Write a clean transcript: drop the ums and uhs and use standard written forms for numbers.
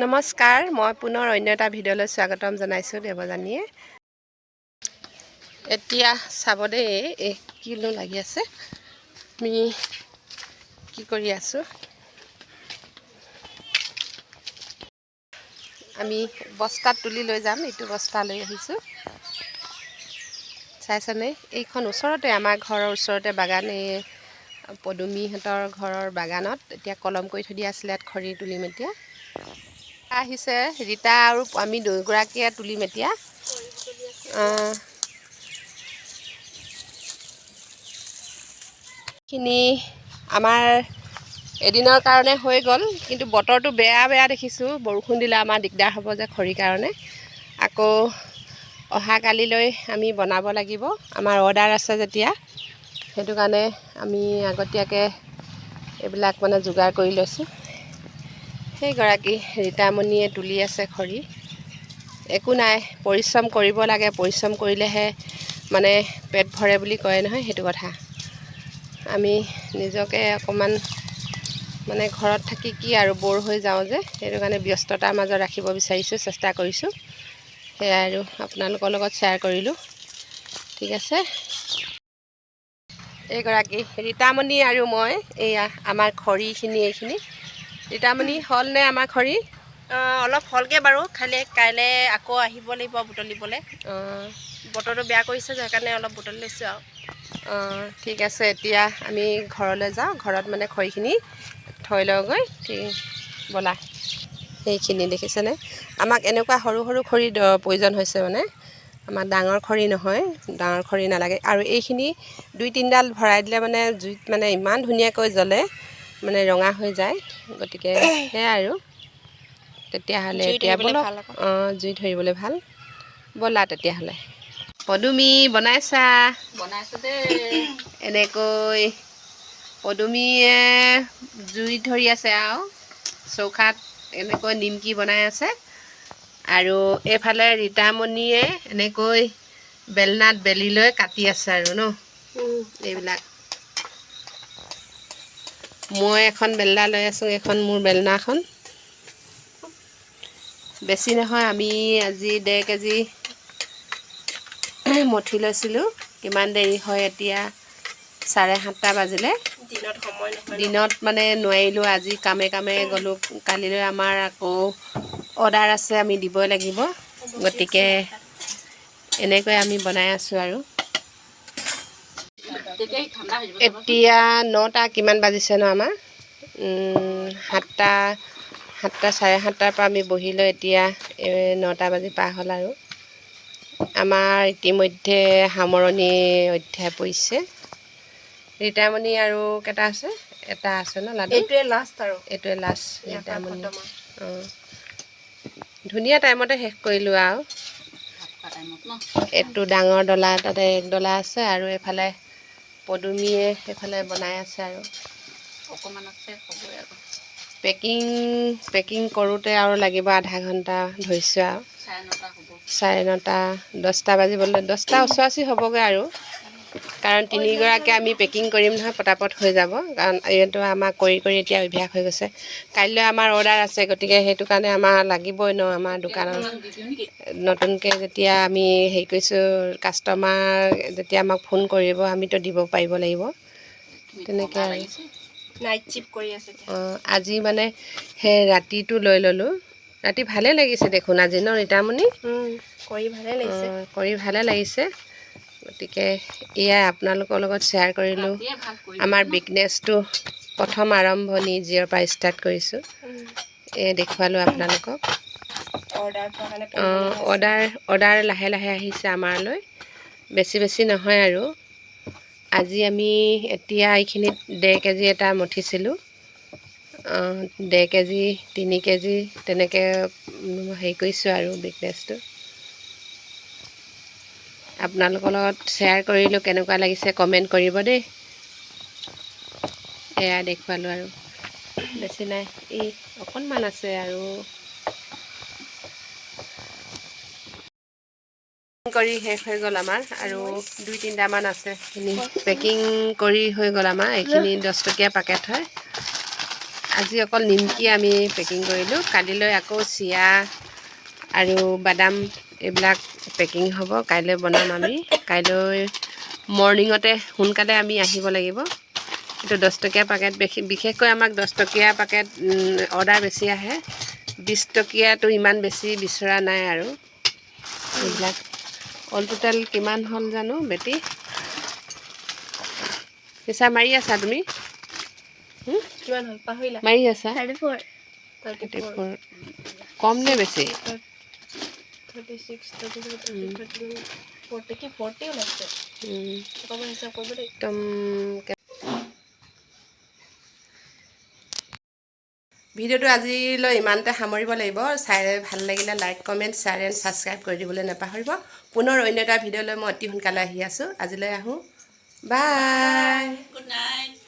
নমস্কাৰ, মই পুনৰ অন্য এটা ভিডিঅ'লৈ স্বাগতম জনাইছোঁ দেৱজানীয়ে। এতিয়া চাব দেই, এই কিনো লাগি আছে, আমি কি কৰি আছোঁ। আমি বস্তাত তুলি লৈ যাম, এইটো বস্তা লৈ আহিছোঁ। চাইছনে, এইখন ওচৰতে আমাৰ ঘৰৰ ওচৰতে বাগান, এই পদুমীহঁতৰ ঘৰৰ বাগানত এতিয়া কলম কৰি থৈ দিয়া আছিলে, ইয়াত খৰি তুলিম এতিয়া। আহিছে ৰীতা আৰু আমি দুয়োগৰাকীয়ে তুলিম এতিয়া। খিনি আমাৰ এদিনৰ কাৰণে হৈ গ'ল, কিন্তু বতৰটো বেয়া দেখিছোঁ। বৰষুণ দিলে আমাৰ দিগদাৰ হ'ব যে খৰিৰ কাৰণে। আকৌ অহা কালিলৈ আমি বনাব লাগিব, আমাৰ অৰ্ডাৰ আছে যেতিয়া, সেইটো কাৰণে আমি আগতীয়াকৈ এইবিলাক মানে যোগাৰ কৰি লৈছোঁ। সেইগৰাকী ৰীতামণিয়ে তুলি আছে খৰি। একো নাই, পৰিশ্ৰম কৰিব লাগে, পৰিশ্ৰম কৰিলেহে মানে পেট ভৰে বুলি কয় নহয়, সেইটো কথা। আমি নিজকে অকণমান মানে ঘৰত থাকি কি আৰু বৰ হৈ যাওঁ যে, সেইটো কাৰণে ব্যস্ততাৰ মাজত ৰাখিব বিচাৰিছোঁ, চেষ্টা কৰিছোঁ। সেয়াই আৰু আপোনালোকৰ লগত শ্বেয়াৰ কৰিলোঁ। ঠিক আছে, এইগৰাকী ৰীতামণি আৰু মই, এয়া আমাৰ খৰিখিনি এইখিনি। ৰীতামণি হ'লনে আমাৰ খৰি? অলপ হ'লগৈ বাৰু, খালি কাইলৈ আকৌ আহিব লাগিব বুটলিবলৈ। বতৰটো বেয়া কৰিছে যে, সেইকাৰণে অলপ বুটলি লৈছোঁ আৰু। ঠিক আছে, এতিয়া আমি ঘৰলৈ যাওঁ, ঘৰত মানে খৰিখিনি থৈ লওঁগৈ। ব'লা, সেইখিনি দেখিছেনে, আমাক এনেকুৱা সৰু সৰু খৰি প্ৰয়োজন হৈছে মানে, আমাৰ ডাঙৰ খৰি নহয়, ডাঙৰ খৰি নালাগে। আৰু এইখিনি 2-3ডাল ভৰাই দিলে মানে জুইত মানে ইমান ধুনীয়াকৈ জ্বলে, মানে ৰঙা হৈ যায়। গতিকে সেয়াই আৰু, তেতিয়াহ'লে এতিয়া ব'লক। জুই ধৰিবলৈ ভাল, ব'লা তেতিয়াহ'লে। পদুমী বনাইছা? বনাইছোঁ দেই। এনেকৈ পদুমীয়ে জুই ধৰি আছে আৰু চৌকাত এনেকৈ নিমকি বনাই আছে। আৰু এইফালে ৰীতামণিয়ে এনেকৈ বেলনাত বেলি লৈ কাটি আছে আৰু ন, এইবিলাক। মই এখন বেলনা লৈ আছোঁ, এইখন মোৰ বেলনাখন। বেছি নহয়, আমি আজি 1.5 কেজি মঠি লৈছিলোঁ। কিমান দেৰি হয় এতিয়া, 7:30 বাজিলে। দিনত সময় নহয়, দিনত মানে নোৱাৰিলোঁ, আজি কামে গ'লোঁ। কালিলৈ আমাৰ আকৌ অৰ্ডাৰ আছে, আমি দিবই লাগিব। গতিকে এনেকৈ আমি বনাই আছোঁ আৰু। এতিয়া 9টা কিমান বাজিছে ন আমাৰ, 7টা 7:30 পৰা আমি বহি লৈ এতিয়া 9টা বাজি পাৰ হ'ল আৰু। আমাৰ ইতিমধ্যে সামৰণি অধ্যায় পৰিছে। ৰীতামণি আৰু কেইটা আছে? এটা আছে ন লাডু? এইটোৱে লাষ্ট আৰু, এইটোৱে লাষ্ট ৰীতামণি। ধুনীয়া টাইমতে শেষ কৰিলোঁ আৰু। এইটো ডাঙৰ ডলা, তাতে 1 ডলা আছে, আৰু এইফালে পদুমীয়ে সেইফালে বনাই আছে আৰু অকণমান আছে, হ'বই আৰু। পেকিং কৰোঁতে আৰু লাগিব আধা ঘণ্টা ধৰিছোঁ আৰু। 9:30 10টা বাজিবলৈ 10টা ওচৰা-ওচৰি হ'বগৈ আৰু, কাৰণ 3গৰাকীয়ে আমি পেকিং কৰিম নহয়, পটাপট হৈ যাব। কাৰণ এইটো আমাৰ কৰি এতিয়া অভ্যাস হৈ গৈছে। কাইলৈ আমাৰ অৰ্ডাৰ আছে, গতিকে সেইটো কাৰণে আমাৰ লাগিবই ন। আমাৰ দোকানত নতুনকৈ যেতিয়া আমি হেৰি কৰিছোঁ, কাষ্টমাৰ যেতিয়া আমাক ফোন কৰিব, আমিতো দিব পাৰিব লাগিব, তেনেকৈ আৰু। নাইট চিফ্ট কৰি আছে। আজি মানে সেই ৰাতিটো লৈ ল'লোঁ। ৰাতি ভালে লাগিছে দেখোন আজি ন ৰীতামণি? কৰি ভালে লাগিছে, কৰি ভালে লাগিছে। গতিকে এয়াই আপোনালোকৰ লগত শ্বেয়াৰ কৰিলোঁ। আমাৰ বিজনেছটো প্ৰথম আৰম্ভণি জিৰ' পৰা ষ্টাৰ্ট কৰিছোঁ, দেখুৱালোঁ আপোনালোকক। অৰ্ডাৰ লাহে লাহে আহিছে আমালৈ, বেছি নহয় আৰু। আজি আমি এতিয়া এইখিনিত 1.5 কেজি এটা মঠিছিলোঁ, 1.5 কেজি 3 কেজি তেনেকৈ হেৰি কৰিছোঁ আৰু বিজনেছটো। আপোনালোকৰ লগত শ্বেয়াৰ কৰিলোঁ, কেনেকুৱা লাগিছে কমেণ্ট কৰিব দেই। এয়া দেখুৱালোঁ আৰু, বেছি নাই, এই অকণমান আছে আৰু। কৰি শেষ হৈ গ'ল আমাৰ, আৰু 2-3টামান আছে। পেকিং কৰি হৈ গ'ল আমাৰ, এইখিনি 10 টকীয়া পেকেট হয়। আজি অকল নিমকি আমি পেকিং কৰিলোঁ। কালিলৈ আকৌ চিৰা আৰু বাদাম এইবিলাক পেকিং হ'ব। কাইলৈ বনাম আমি। কাইলৈ মৰ্ণিঙতে সোনকালে আমি আহিব লাগিব। এইটো 10 টকীয়া পেকেট, বিশেষকৈ আমাক 10 টকীয়া পেকেট অৰ্ডাৰ বেছি আহে। 20 টকীয়াটো ইমান বেছি বিচৰা নাই আৰু এইবিলাক। অল টোটেল কিমান হ'ল জানো বেটি? হিচাপ মাৰি আছা তুমি? কিমান হ'ল পাহৰিলা? মাৰি আছা? 34 কম নে বেছি? 36 37 38 40 কি 40 ওলাইছে। কম হিচাপ কৰিব দেই। একদম ভিডিঅ'টো আজিলৈ ইমানতে সামৰিব লাগিব। চাই ভাল লাগিলে like, comment, share and subscribe কৰি দিবলৈ নাপাহৰিব। পুনৰ অন্য এটা ভিডিঅ'লৈ মই অতি সোনকালে আহি আছোঁ। আজিলৈ আহোঁ। বাই। Good night.